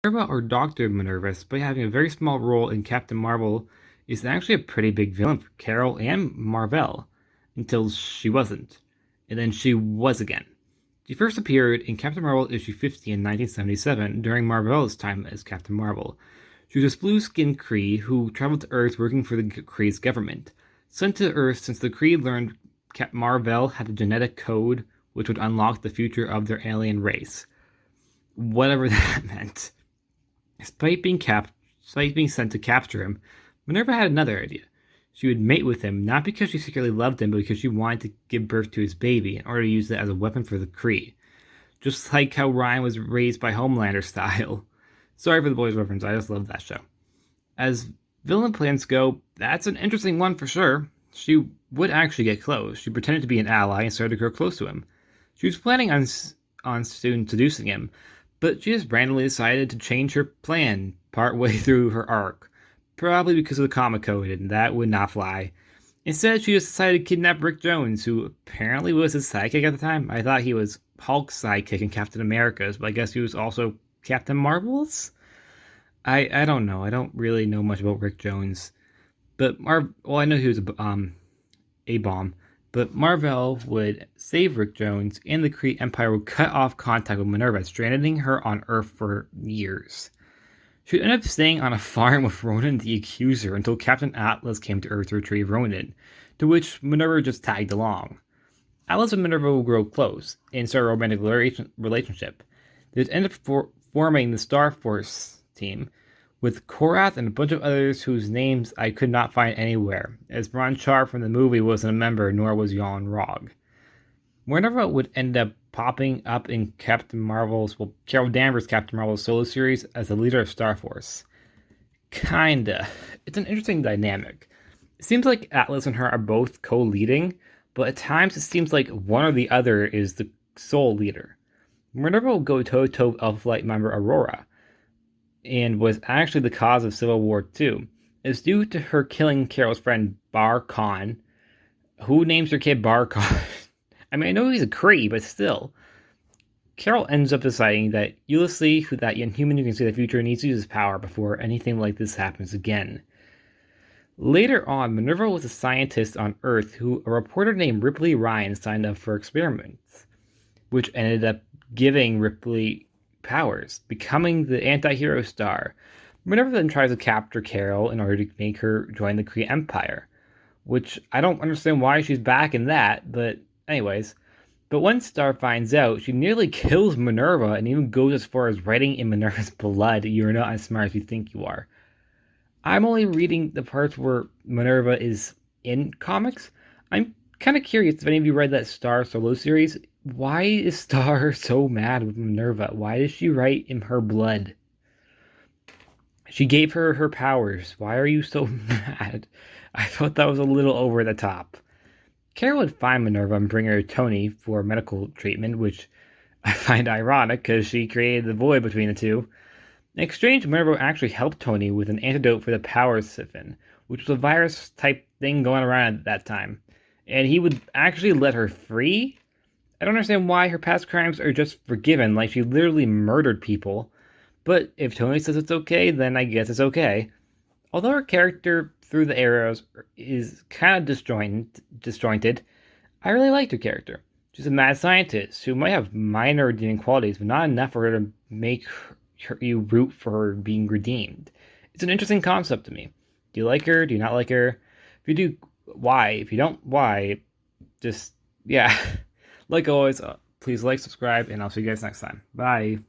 Minerva or Doctor Minerva, despite having a very small role in Captain Marvel, is actually a pretty big villain for Carol and Mar-Vell, until she wasn't. And then she was again. She first appeared in Captain Marvel issue 50 in 1977 during Mar-Vell's time as Captain Marvel. She was a blue-skinned Kree who traveled to Earth working for the Kree's government. Sent to Earth since the Kree learned Mar-Vell had a genetic code which would unlock the future of their alien race. Whatever that meant. Despite being sent to capture him, Minerva had another idea. She would mate with him, not because she secretly loved him, but because she wanted to give birth to his baby in order to use it as a weapon for the Kree. Just like how Ryan was raised by Homelander style. Sorry for the boys' reference, I just love that show. As villain plans go, that's an interesting one for sure. She would actually get close. She pretended to be an ally and started to grow close to him. She was planning on soon seducing him, but she just randomly decided to change her plan partway through her arc. Probably because of the comic code, and that would not fly. Instead, she just decided to kidnap Rick Jones, who apparently was his sidekick at the time. I thought he was Hulk's sidekick in Captain America's, but I guess he was also Captain Marvel's? I don't know. I don't really know much about Rick Jones. But I know he was A-bomb. But Mar-Vell would save Rick Jones, and the Kree Empire would cut off contact with Minerva, stranding her on Earth for years. She would end up staying on a farm with Ronan the Accuser until Captain Atlas came to Earth to retrieve Ronan, to which Minerva just tagged along. Atlas and Minerva will grow close and start a romantic relationship. They would end up forming the Star Force team, with Korath and a bunch of others whose names I could not find anywhere, as Ron Char from the movie wasn't a member, nor was Jan Rog. Minerva would end up popping up in Carol Danvers' Captain Marvel's solo series as the leader of Star Force. Kinda. It's an interesting dynamic. It seems like Atlas and her are both co-leading, but at times it seems like one or the other is the sole leader. Minerva will go toe-to-toe with Alpha Flight member Aurora, and was actually the cause of Civil War II. It's due to her killing Carol's friend Bar Khan. Who names her kid Bar Khan? I mean, I know he's a Kree, but still. Carol ends up deciding that Ulysses, that Inhuman who can see the future, needs to use his power before anything like this happens again. Later on, Minerva was a scientist on Earth who a reporter named Ripley Ryan signed up for experiments, which ended up giving Ripley powers, becoming the anti-hero star. Minerva then tries to capture Carol in order to make her join the Kree Empire, which I don't understand why she's back in that, but anyways. But when Star finds out, she nearly kills Minerva and even goes as far as writing in Minerva's blood, "You're not as smart as you think you are." I'm only reading the parts where Minerva is in comics. I'm kind of curious if any of you read that Star solo series. Why is Star so mad with Minerva? Why does she write in her blood? She gave her her powers. Why are you so mad? I thought that was a little over the top. Carol would find Minerva and bring her to Tony for medical treatment, which I find ironic because she created the void between the two. In exchange, Minerva actually helped Tony with an antidote for the power siphon, which was a virus-type thing going around at that time. And he would actually let her free? I don't understand why her past crimes are just forgiven, like she literally murdered people. But if Tony says it's okay, then I guess it's okay. Although her character through the arrows is kind of disjointed, I really liked her character. She's a mad scientist who might have minor redeeming qualities, but not enough for her to make you root for her being redeemed. It's an interesting concept to me. Do you like her? Do you not like her? If you do, why? If you don't, why? Just, yeah. Like always, please like, subscribe, and I'll see you guys next time. Bye.